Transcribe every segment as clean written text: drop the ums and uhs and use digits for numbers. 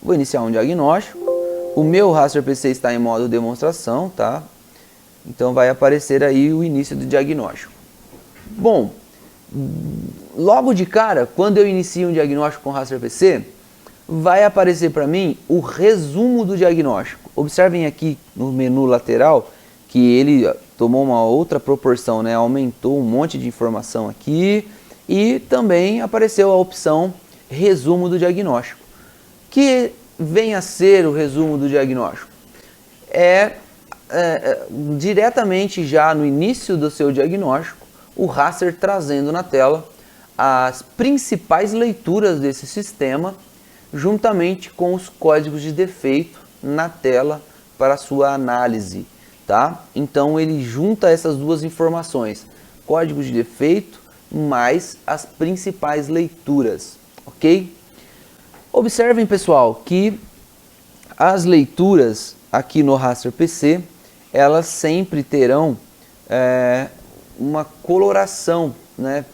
Vou iniciar um diagnóstico. O meu Raster PC está em modo demonstração, tá? Então vai aparecer aí o início do diagnóstico. Bom, logo de cara, quando eu inicio um diagnóstico com Raster PC, vai aparecer para mim o resumo do diagnóstico. Observem aqui no menu lateral que ele tomou uma outra proporção, né? Aumentou um monte de informação aqui e também apareceu a opção resumo do diagnóstico. Que vem a ser o resumo do diagnóstico? Diretamente já no início do seu diagnóstico, o Raster trazendo na tela as principais leituras desse sistema, juntamente com os códigos de defeito na tela para sua análise, tá? Então ele junta essas duas informações, código de defeito mais as principais leituras, ok? Observem, pessoal, que as leituras aqui no Raster PC, elas sempre terão uma coloração, né,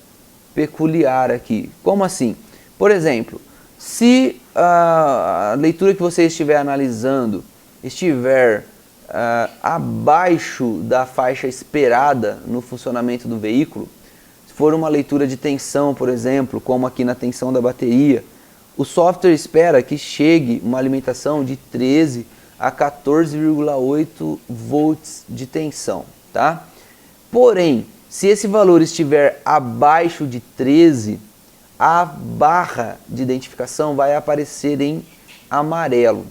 peculiar aqui. Como assim? Por exemplo, se a leitura que você estiver analisando estiver abaixo da faixa esperada no funcionamento do veículo, se for uma leitura de tensão, por exemplo, como aqui na tensão da bateria, o software espera que chegue uma alimentação de 13 a 14,8 volts de tensão, tá? Porém, se esse valor estiver abaixo de 13, a barra de identificação vai aparecer em amarelo.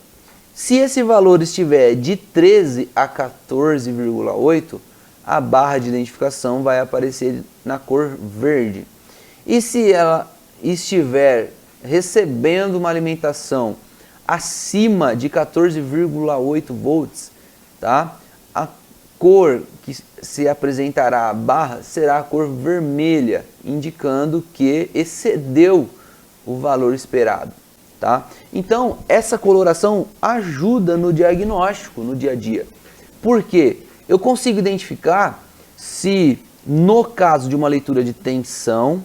Se esse valor estiver de 13 a 14,8, a barra de identificação vai aparecer na cor verde. E se ela estiver recebendo uma alimentação acima de 14,8 volts, tá? A cor que se apresentará a barra será a cor vermelha, indicando que excedeu o valor esperado, tá? Então, essa coloração ajuda no diagnóstico, no dia a dia. Por quê? Eu consigo identificar se, no caso de uma leitura de tensão,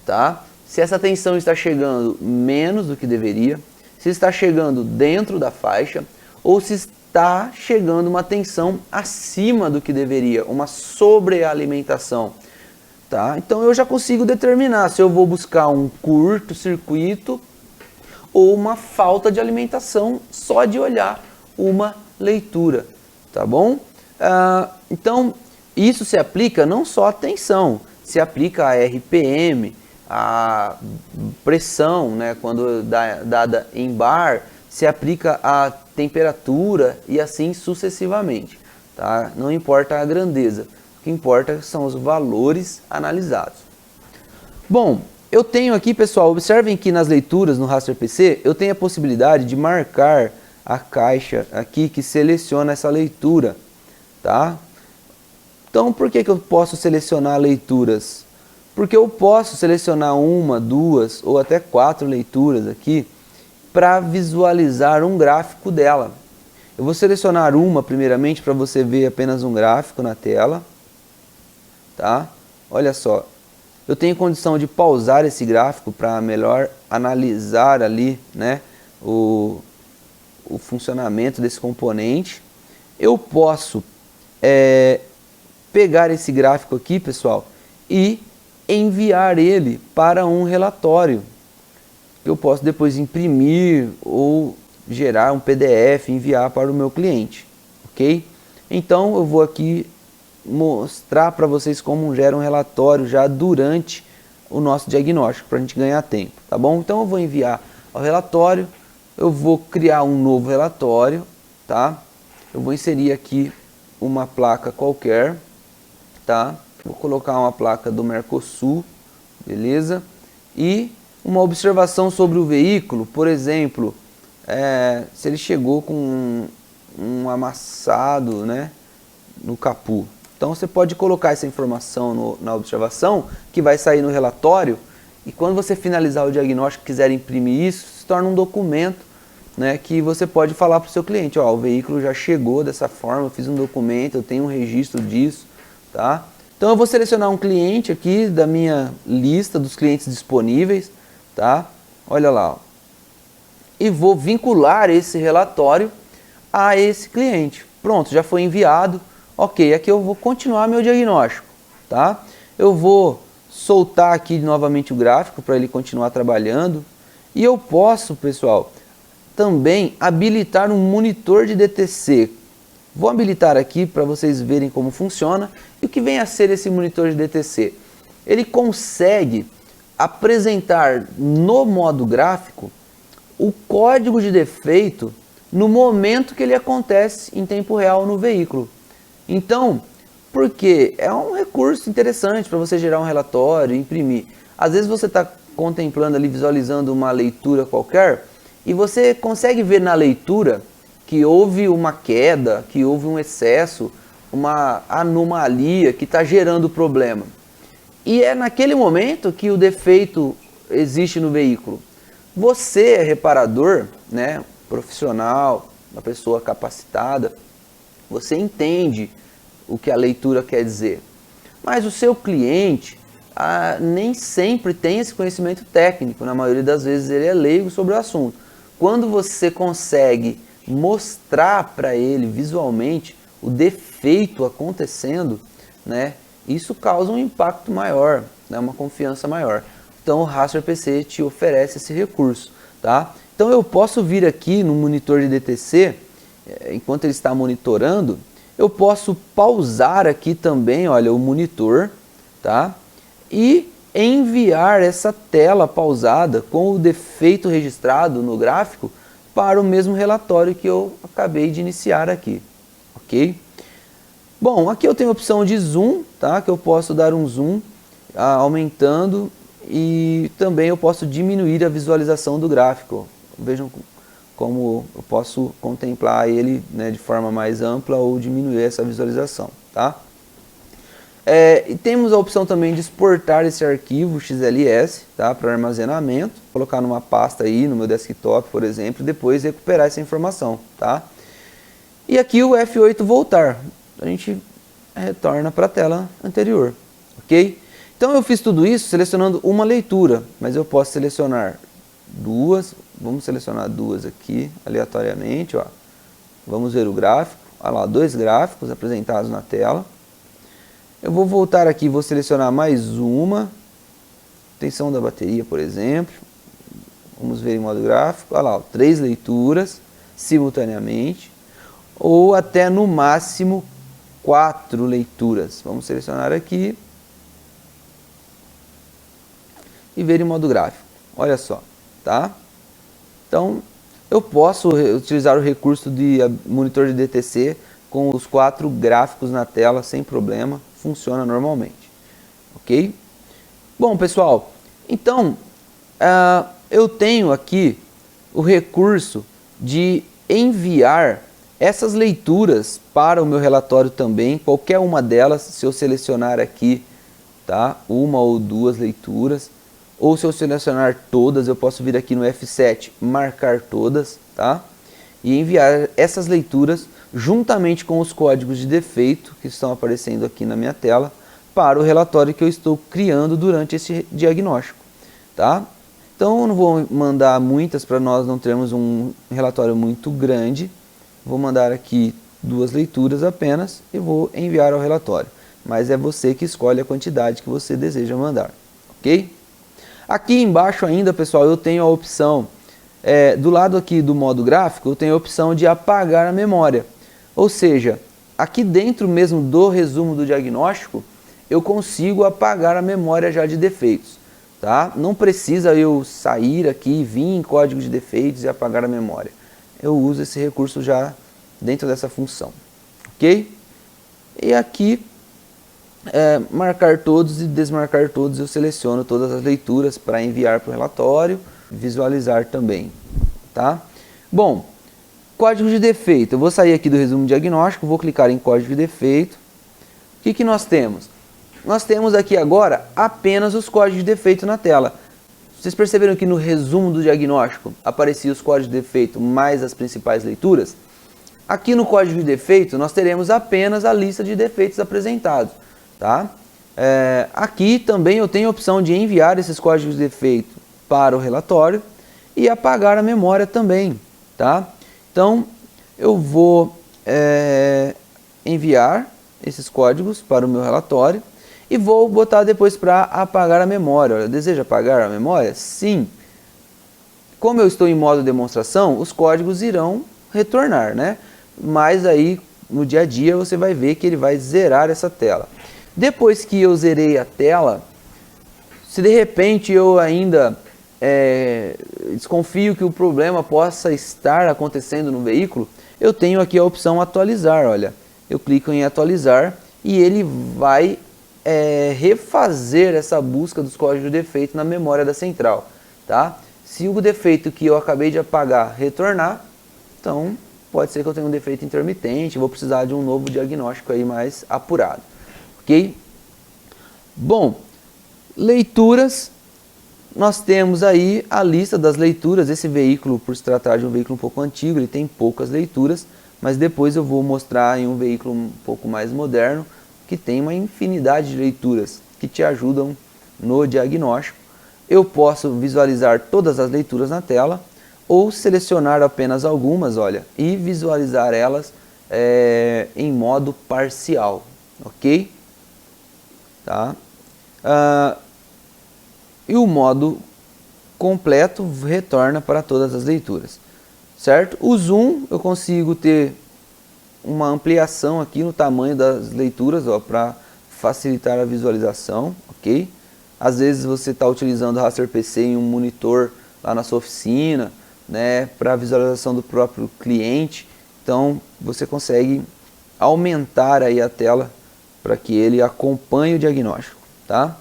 tá? Se essa tensão está chegando menos do que deveria, se está chegando dentro da faixa, ou se está chegando uma tensão acima do que deveria, uma sobrealimentação, tá? Então eu já consigo determinar se eu vou buscar um curto-circuito ou uma falta de alimentação só de olhar uma leitura, tá bom? Então isso se aplica não só à tensão, se aplica a RPM, a pressão, né, quando dada em bar, se aplica a temperatura e assim sucessivamente, tá? Não importa a grandeza, o que importa são os valores analisados. Bom, eu tenho aqui, pessoal, observem que nas leituras no Raster PC, eu tenho a possibilidade de marcar a caixa aqui que seleciona essa leitura, tá? Então, por que eu posso selecionar leituras? Porque eu posso selecionar uma, duas ou até 4 leituras aqui para visualizar um gráfico dela. Eu vou selecionar uma primeiramente para você ver apenas um gráfico na tela, tá? Olha só, eu tenho condição de pausar esse gráfico para melhor analisar ali, né, o funcionamento desse componente. Eu posso pegar esse gráfico aqui, pessoal, e enviar ele para um relatório. Eu posso depois imprimir ou gerar um PDF e enviar para o meu cliente, ok? Então eu vou aqui mostrar para vocês como gera um relatório já durante o nosso diagnóstico, para a gente ganhar tempo, tá bom? Então eu vou enviar ao relatório, eu vou criar um novo relatório, tá? Eu vou inserir aqui uma placa qualquer, tá? Vou colocar uma placa do Mercosul, beleza? E uma observação sobre o veículo, por exemplo, se ele chegou com um amassado, né, no capô. Então você pode colocar essa informação na observação, que vai sair no relatório, e quando você finalizar o diagnóstico e quiser imprimir isso, se torna um documento, né, que você pode falar para o seu cliente, ó, o veículo já chegou dessa forma, eu fiz um documento, eu tenho um registro disso, tá? Então eu vou selecionar um cliente aqui da minha lista dos clientes disponíveis, tá? Olha lá, ó. e vou vincular esse relatório a esse cliente. Pronto, já foi enviado. Ok, aqui eu vou continuar meu diagnóstico, tá? Eu vou soltar aqui novamente o gráfico para ele continuar trabalhando. E eu posso, pessoal, também habilitar um monitor de DTC. Vou habilitar aqui para vocês verem como funciona. E o que vem a ser esse monitor de DTC? Ele consegue apresentar no modo gráfico o código de defeito no momento que ele acontece em tempo real no veículo. Então, porque é um recurso interessante para você gerar um relatório, imprimir. Às vezes você está contemplando ali, visualizando uma leitura qualquer, e você consegue ver na leitura que houve uma queda, que houve um excesso, uma anomalia que está gerando problema. E é naquele momento que o defeito existe no veículo. Você é reparador, né, profissional, uma pessoa capacitada, você entende o que a leitura quer dizer. Mas o seu cliente nem sempre tem esse conhecimento técnico, na maioria das vezes ele é leigo sobre o assunto. Quando você consegue mostrar para ele visualmente o defeito acontecendo, né, isso causa um impacto maior, né, uma confiança maior. Então o Raster PC te oferece esse recurso, tá? Então eu posso vir aqui no monitor de DTC, enquanto ele está monitorando, eu posso pausar aqui também, olha, o monitor, tá? E enviar essa tela pausada com o defeito registrado no gráfico para o mesmo relatório que eu acabei de iniciar aqui, ok? Bom, aqui eu tenho a opção de zoom, tá? Que eu posso dar um zoom aumentando e também eu posso diminuir a visualização do gráfico. Vejam como eu posso contemplar ele, né, de forma mais ampla ou diminuir essa visualização, tá? E temos a opção também de exportar esse arquivo XLS, tá, para armazenamento, colocar numa pasta aí no meu desktop, por exemplo, e depois recuperar essa informação, tá? E aqui o F8 voltar, a gente retorna para a tela anterior, ok? Então eu fiz tudo isso selecionando uma leitura, mas eu posso selecionar duas, vamos selecionar duas aqui aleatoriamente, ó. Vamos ver o gráfico, olha lá, dois gráficos apresentados na tela. Eu vou voltar aqui, vou selecionar mais uma, tensão da bateria, por exemplo. Vamos ver em modo gráfico, olha lá, ó, 3 leituras simultaneamente, ou até no máximo 4 leituras. Vamos selecionar aqui e ver em modo gráfico. Olha só, tá? Então, eu posso utilizar o recurso de monitor de DTC com os 4 gráficos na tela sem problema, funciona normalmente, ok? Bom, pessoal, então eu tenho aqui o recurso de enviar essas leituras para o meu relatório também, qualquer uma delas, se eu selecionar aqui, tá? Uma ou duas leituras, ou se eu selecionar todas, eu posso vir aqui no F7, marcar todas, tá? E enviar essas leituras juntamente com os códigos de defeito que estão aparecendo aqui na minha tela para o relatório que eu estou criando durante esse diagnóstico, tá? Então eu não vou mandar muitas para nós não termos um relatório muito grande. Vou mandar aqui 2 leituras apenas e vou enviar ao relatório. Mas é você que escolhe a quantidade que você deseja mandar, ok? Aqui embaixo ainda, pessoal, eu tenho a opção, do lado aqui do modo gráfico, eu tenho a opção de apagar a memória. Ou seja, aqui dentro mesmo do resumo do diagnóstico, eu consigo apagar a memória já de defeitos, tá? Não precisa eu sair aqui, vir em código de defeitos e apagar a memória. Eu uso esse recurso já dentro dessa função, ok? E aqui, marcar todos e desmarcar todos, eu seleciono todas as leituras para enviar para o relatório, visualizar também, tá? Bom, código de defeito, eu vou sair aqui do resumo diagnóstico, vou clicar em código de defeito. O que nós temos? Nós temos aqui agora apenas os códigos de defeito na tela. Vocês perceberam que no resumo do diagnóstico apareciam os códigos de defeito mais as principais leituras? Aqui no código de defeito nós teremos apenas a lista de defeitos apresentados, tá? Aqui também eu tenho a opção de enviar esses códigos de defeito para o relatório e apagar a memória também, tá? Então, eu vou enviar esses códigos para o meu relatório e vou botar depois para apagar a memória. Olha, deseja apagar a memória? Sim. Como eu estou em modo demonstração, os códigos irão retornar, né? Mas aí, no dia a dia, você vai ver que ele vai zerar essa tela. Depois que eu zerei a tela, se de repente eu ainda desconfio que o problema possa estar acontecendo no veículo, eu tenho aqui a opção atualizar, olha. Eu clico em atualizar e ele vai refazer essa busca dos códigos de defeito na memória da central, tá? Se o defeito que eu acabei de apagar retornar, então pode ser que eu tenha um defeito intermitente, vou precisar de um novo diagnóstico aí mais apurado, ok? Bom, leituras, nós temos aí a lista das leituras. Esse veículo, por se tratar de um veículo um pouco antigo, ele tem poucas leituras, mas depois eu vou mostrar em um veículo um pouco mais moderno, que tem uma infinidade de leituras que te ajudam no diagnóstico. Eu posso visualizar todas as leituras na tela, ou selecionar apenas algumas, olha, e visualizar elas em modo parcial, ok? Tá? E o modo completo retorna para todas as leituras, certo? O zoom, eu consigo ter uma ampliação aqui no tamanho das leituras, para facilitar a visualização, ok? Às vezes você está utilizando o Raster PC em um monitor lá na sua oficina, né, para visualização do próprio cliente, então você consegue aumentar aí a tela para que ele acompanhe o diagnóstico, tá?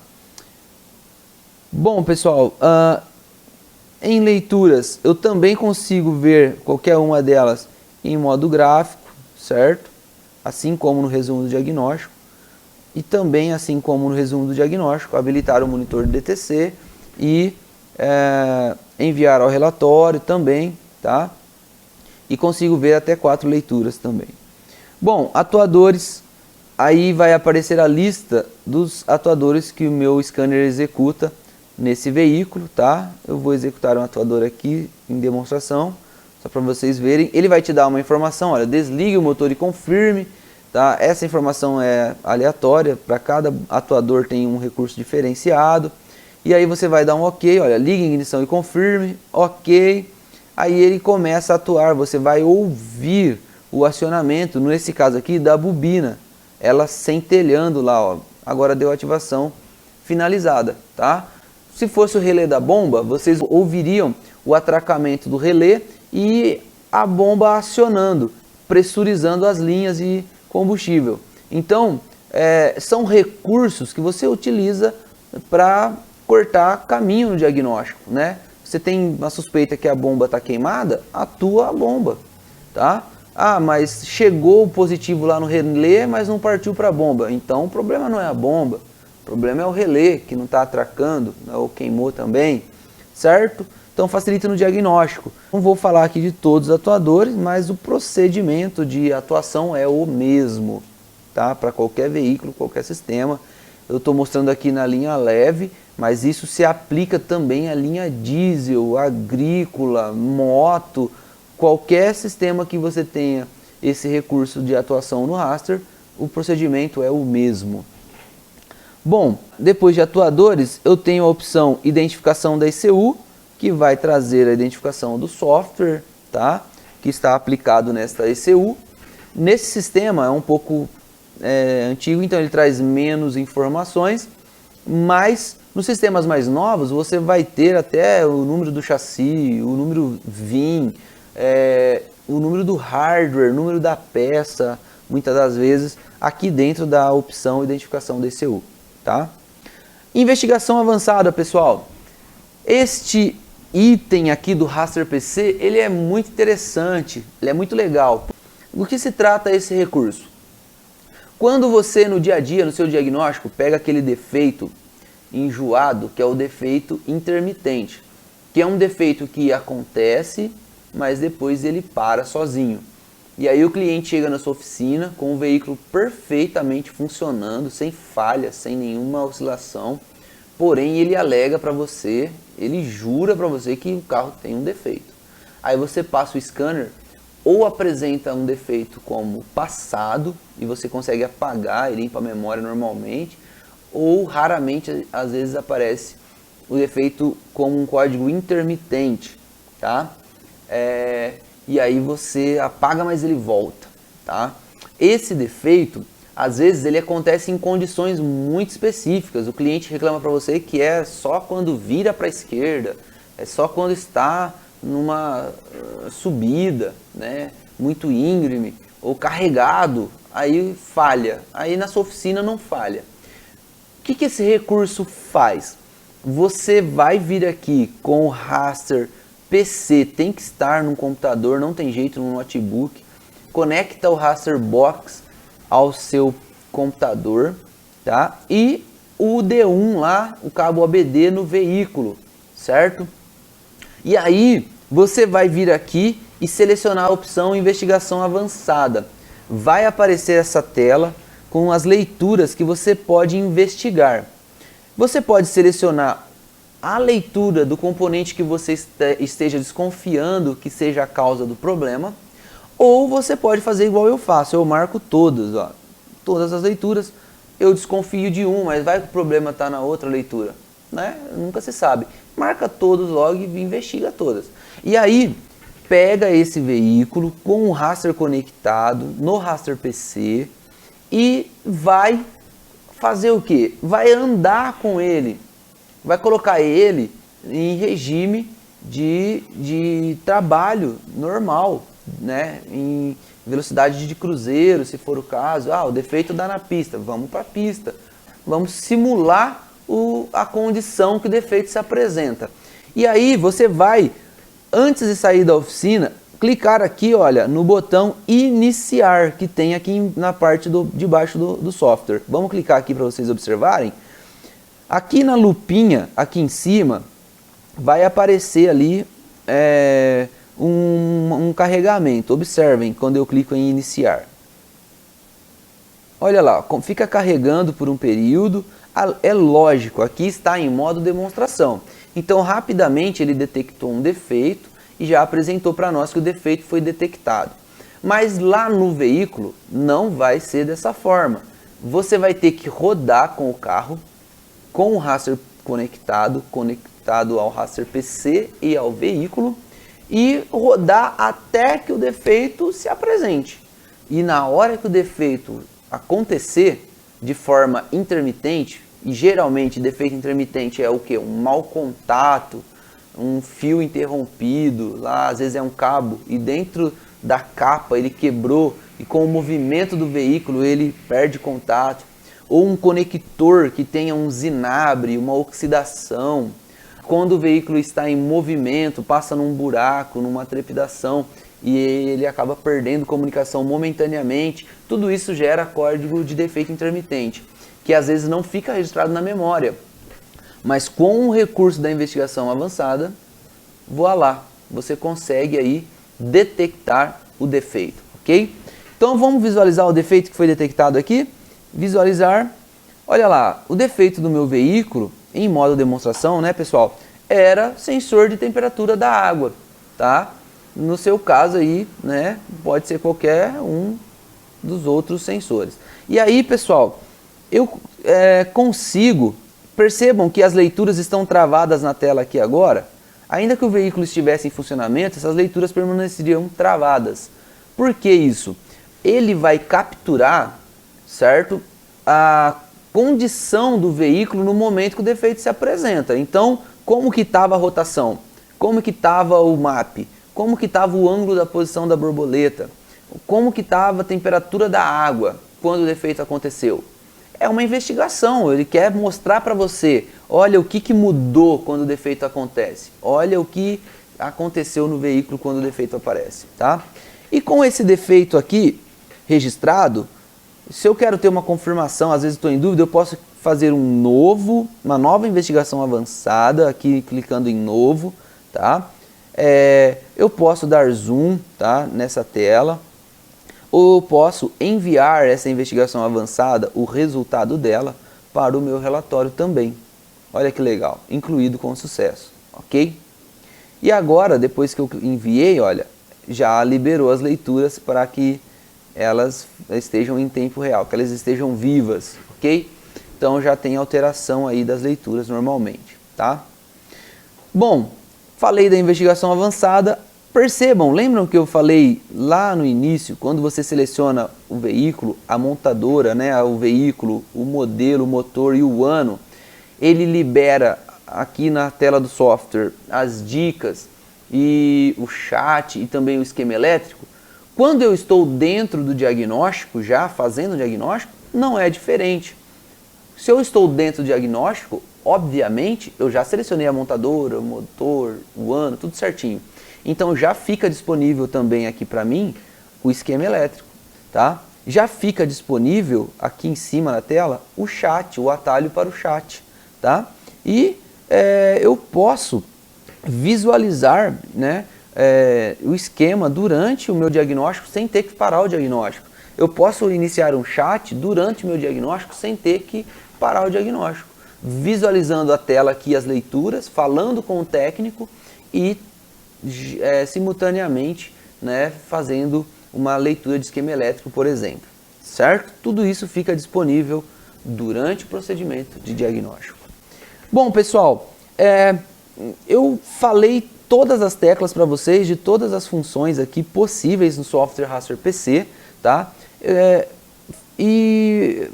Bom, pessoal, em leituras eu também consigo ver qualquer uma delas em modo gráfico, certo? Assim como no resumo do diagnóstico. E também, assim como no resumo do diagnóstico, habilitar o monitor do DTC e enviar ao relatório também, tá? E consigo ver até 4 leituras também. Bom, atuadores, aí vai aparecer a lista dos atuadores que o meu scanner executa nesse veículo, tá? Eu vou executar um atuador aqui em demonstração, só para vocês verem. Ele vai te dar uma informação, olha, desligue o motor e confirme, tá? Essa informação é aleatória, para cada atuador tem um recurso diferenciado. E aí você vai dar um ok, olha, ligue ignição e confirme, ok. Aí ele começa a atuar, você vai ouvir o acionamento, nesse caso aqui, da bobina, ela centelhando lá, ó. Agora deu ativação finalizada, tá? Se fosse o relé da bomba, vocês ouviriam o atracamento do relé e a bomba acionando, pressurizando as linhas de combustível. Então, são recursos que você utiliza para cortar caminho no diagnóstico, né? Você tem uma suspeita que a bomba está queimada, atua a bomba, tá? Ah, mas chegou o positivo lá no relé, mas não partiu para a bomba. Então o problema não é a bomba, o problema é o relé que não está atracando, né, ou queimou também, certo? Então facilita no diagnóstico. Não vou falar aqui de todos os atuadores, mas o procedimento de atuação é o mesmo, tá? Para qualquer veículo, qualquer sistema. Eu estou mostrando aqui na linha leve, mas isso se aplica também à linha diesel, agrícola, moto, qualquer sistema que você tenha esse recurso de atuação no raster, o procedimento é o mesmo. Bom, depois de atuadores, eu tenho a opção identificação da ECU, que vai trazer a identificação do software, tá? Que está aplicado nesta ECU. Nesse sistema é um pouco antigo, então ele traz menos informações, mas nos sistemas mais novos você vai ter até o número do chassi, o número VIN, o número do hardware, o número da peça, muitas das vezes aqui dentro da opção identificação da ECU, tá? Investigação avançada, pessoal. Este item aqui do Raster PC, ele é muito interessante, ele é muito legal. Do que se trata esse recurso? Quando você no dia a dia, no seu diagnóstico, pega aquele defeito enjoado, que é o defeito intermitente, que é um defeito que acontece, mas depois ele para sozinho. E aí o cliente chega na sua oficina com o veículo perfeitamente funcionando, sem falha, sem nenhuma oscilação, porém ele alega para você, ele jura para você que o carro tem um defeito. Aí você passa o scanner, ou apresenta um defeito como passado, e você consegue apagar e limpa a memória normalmente, ou raramente, às vezes, aparece o defeito como um código intermitente, tá? E aí você apaga, mas ele volta, tá? Esse defeito, às vezes, ele acontece em condições muito específicas. O cliente reclama para você que é só quando vira para a esquerda, é só quando está numa subida, né, muito íngreme, ou carregado, aí falha. Aí na sua oficina não falha. O que esse recurso faz? Você vai vir aqui com o raster PC, tem que estar no computador, não tem jeito no notebook. Conecta o raster box ao seu computador, tá? E o D1 lá, o cabo OBD no veículo, certo? E aí você vai vir aqui e selecionar a opção investigação avançada. Vai aparecer essa tela com as leituras que você pode investigar. Você pode selecionar a leitura do componente que você esteja desconfiando que seja a causa do problema, ou você pode fazer igual eu faço, eu marco todas, ó, todas as leituras, eu desconfio de um, mas vai que o problema está na outra leitura, né? Nunca se sabe. Marca todos logo e investiga todas. E aí, pega esse veículo com o raster conectado no raster PC e vai fazer o que? Vai andar com ele, vai colocar ele em regime de trabalho normal, né? Em velocidade de cruzeiro, se for o caso. Ah, o defeito dá na pista, vamos para a pista, vamos simular a condição que o defeito se apresenta. E aí você vai, antes de sair da oficina, clicar aqui, olha, no botão iniciar, que tem aqui na parte de baixo do software. Vamos clicar aqui para vocês observarem. Aqui na lupinha, aqui em cima, vai aparecer ali um carregamento. Observem quando eu clico em iniciar. Olha lá, fica carregando por um período. É lógico, aqui está em modo demonstração. Então, rapidamente ele detectou um defeito e já apresentou para nós que o defeito foi detectado. Mas lá no veículo não vai ser dessa forma. Você vai ter que rodar com o carro, com o raster conectado ao raster PC e ao veículo, e rodar até que o defeito se apresente. E na hora que o defeito acontecer de forma intermitente, e geralmente defeito intermitente é o que? Um mau contato, um fio interrompido, lá às vezes é um cabo e dentro da capa ele quebrou e com o movimento do veículo ele perde contato, ou um conector que tenha um zinabre, uma oxidação, quando o veículo está em movimento, passa num buraco, numa trepidação e ele acaba perdendo comunicação momentaneamente, tudo isso gera código de defeito intermitente, que às vezes não fica registrado na memória. Mas com o recurso da investigação avançada, voilá, você consegue aí detectar o defeito, ok? Então vamos visualizar o defeito que foi detectado aqui. Visualizar, olha lá, o defeito do meu veículo, em modo demonstração, né pessoal, era sensor de temperatura da água, tá? No seu caso aí, né, pode ser qualquer um dos outros sensores. E aí pessoal, eu consigo, percebam que as leituras estão travadas na tela aqui agora, ainda que o veículo estivesse em funcionamento, essas leituras permaneceriam travadas. Por que isso? Ele vai capturar, certo, a condição do veículo no momento que o defeito se apresenta. Então, como que estava a rotação? Como que estava o map? Como que estava o ângulo da posição da borboleta? Como que estava a temperatura da água quando o defeito aconteceu? É uma investigação, ele quer mostrar para você, olha o que mudou quando o defeito acontece, olha o que aconteceu no veículo quando o defeito aparece, tá? E com esse defeito aqui registrado, se eu quero ter uma confirmação, às vezes estou em dúvida, eu posso fazer uma nova investigação avançada, aqui clicando em novo, tá? Eu posso dar zoom, tá, nessa tela, ou eu posso enviar essa investigação avançada, o resultado dela, para o meu relatório também, Olha que legal, incluído com sucesso, ok? E agora, depois que eu enviei, olha, já liberou as leituras para que elas estejam em tempo real, que elas estejam vivas, ok? Então já tem alteração aí das leituras normalmente, tá? Bom, falei da investigação avançada. Percebam, lembram que eu falei lá no início, quando você seleciona o veículo, a montadora, né, o veículo, o modelo, o motor e o ano, ele libera aqui na tela do software as dicas e o chat e também o esquema elétrico. Quando eu estou dentro do diagnóstico, já fazendo o diagnóstico, não é diferente. Se eu estou dentro do diagnóstico, obviamente eu já selecionei a montadora, o motor, o ano, tudo certinho. Então já fica disponível também aqui para mim o esquema elétrico, tá? Já fica disponível aqui em cima na tela o chat, o atalho para o chat, tá? E eu posso visualizar, né, o esquema durante o meu diagnóstico sem ter que parar o diagnóstico. Eu posso iniciar um chat durante o meu diagnóstico sem ter que parar o diagnóstico, visualizando a tela aqui, as leituras, falando com o técnico e simultaneamente, né, fazendo uma leitura de esquema elétrico, por exemplo, certo? Tudo isso fica disponível durante o procedimento de diagnóstico. Bom, pessoal, eu falei todas as teclas para vocês de todas as funções aqui possíveis no software Raster PC, tá?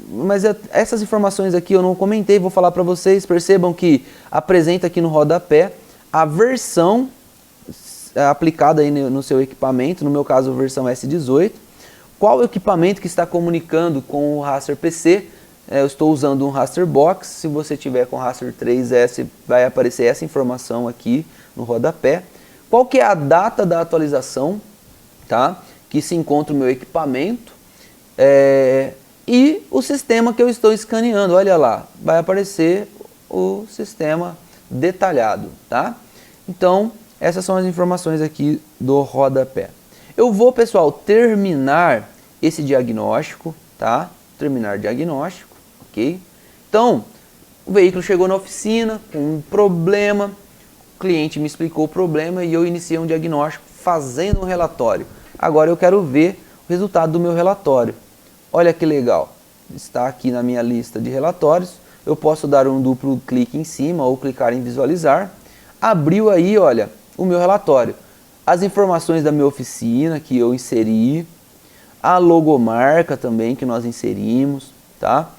Mas essas informações aqui eu não comentei, vou falar para vocês. Percebam que apresenta aqui no rodapé a versão aplicada aí no seu equipamento, no meu caso a versão S18, qual equipamento que está comunicando com o Raster PC. Eu estou usando um Raster Box. Se você tiver com Raster 3S, vai aparecer essa informação aqui no rodapé. Qual que é a data da atualização, tá? Que se encontra o meu equipamento, e o sistema que eu estou escaneando. Olha lá, vai aparecer o sistema detalhado, tá? Então, essas são as informações aqui do rodapé. Eu vou, pessoal, terminar esse diagnóstico, tá? Terminar diagnóstico, ok? Então, o veículo chegou na oficina com um problema, o cliente me explicou o problema e eu iniciei um diagnóstico fazendo um relatório. Agora eu quero ver o resultado do meu relatório. Olha que legal, está aqui na minha lista de relatórios. Eu posso dar um duplo clique em cima ou clicar em visualizar. Abriu aí, olha, o meu relatório. As informações da minha oficina que eu inseri, a logomarca também que nós inserimos, tá?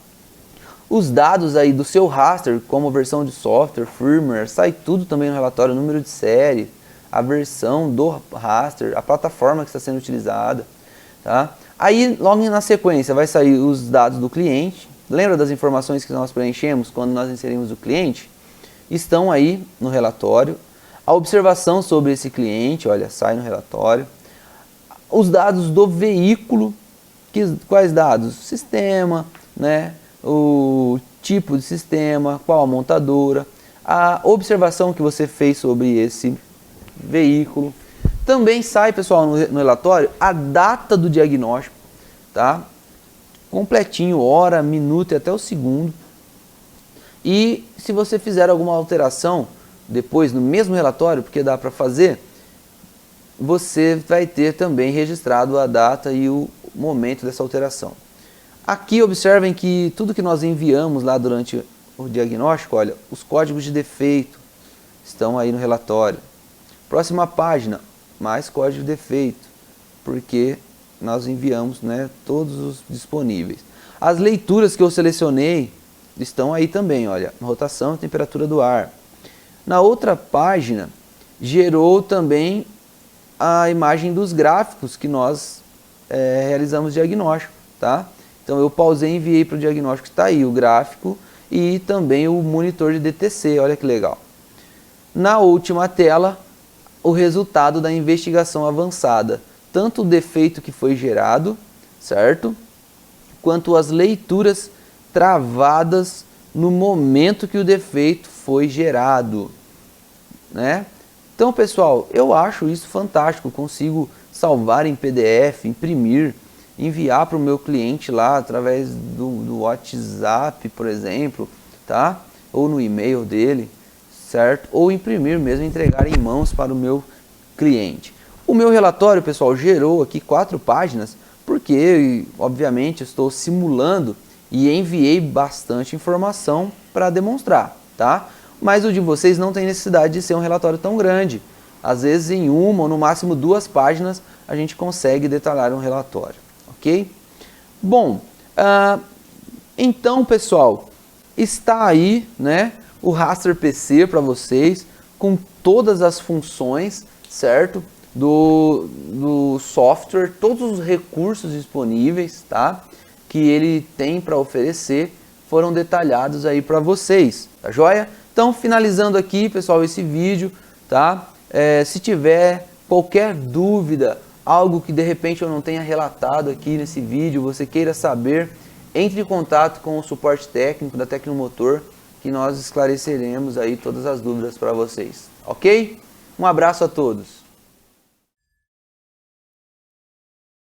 Os dados aí do seu raster, como versão de software, firmware, sai tudo também no relatório, número de série, a versão do raster, a plataforma que está sendo utilizada, tá? Aí, logo na sequência, vai sair os dados do cliente. Lembra das informações que nós preenchemos quando nós inserimos o cliente? Estão aí no relatório. A observação sobre esse cliente, olha, sai no relatório. Os dados do veículo, quais dados? Sistema, né? O tipo de sistema, qual a montadora, a observação que você fez sobre esse veículo. Também sai, pessoal, no relatório a data do diagnóstico, tá? Completinho, hora, minuto e até o segundo. E se você fizer alguma alteração depois no mesmo relatório, porque dá para fazer, você vai ter também registrado a data e o momento dessa alteração. Aqui observem que tudo que nós enviamos lá durante o diagnóstico, olha, os códigos de defeito estão aí no relatório. Próxima página, mais código de defeito, porque nós enviamos, né, todos os disponíveis. As leituras que eu selecionei estão aí também, olha, rotação e temperatura do ar. Na outra página, gerou também a imagem dos gráficos que nós realizamos diagnóstico, tá? Então eu pausei e enviei para o diagnóstico, está aí o gráfico e também o monitor de DTC, olha que legal. Na última tela, o resultado da investigação avançada, tanto o defeito que foi gerado, certo? Quanto as leituras travadas no momento que o defeito foi gerado, né? Então, pessoal, eu acho isso fantástico, consigo salvar em PDF, imprimir, enviar para o meu cliente lá através do WhatsApp, por exemplo, tá? ou no e-mail dele, certo? Ou imprimir mesmo e entregar em mãos para o meu cliente. O meu relatório, pessoal, gerou aqui 4 páginas, porque, obviamente, estou simulando e enviei bastante informação para demonstrar, tá? Mas o de vocês não tem necessidade de ser um relatório tão grande. Às vezes, em uma ou no máximo 2 páginas, a gente consegue detalhar um relatório, ok? Bom, então, pessoal, está aí, né, o Raster PC para vocês, com todas as funções, certo? Do software, todos os recursos disponíveis, tá? Que ele tem para oferecer, foram detalhados aí para vocês, tá joia? Então, finalizando aqui, pessoal, esse vídeo, tá? Se tiver qualquer dúvida, algo que de repente eu não tenha relatado aqui nesse vídeo, você queira saber, entre em contato com o suporte técnico da Tecnomotor, que nós esclareceremos aí todas as dúvidas para vocês, ok? Um abraço a todos!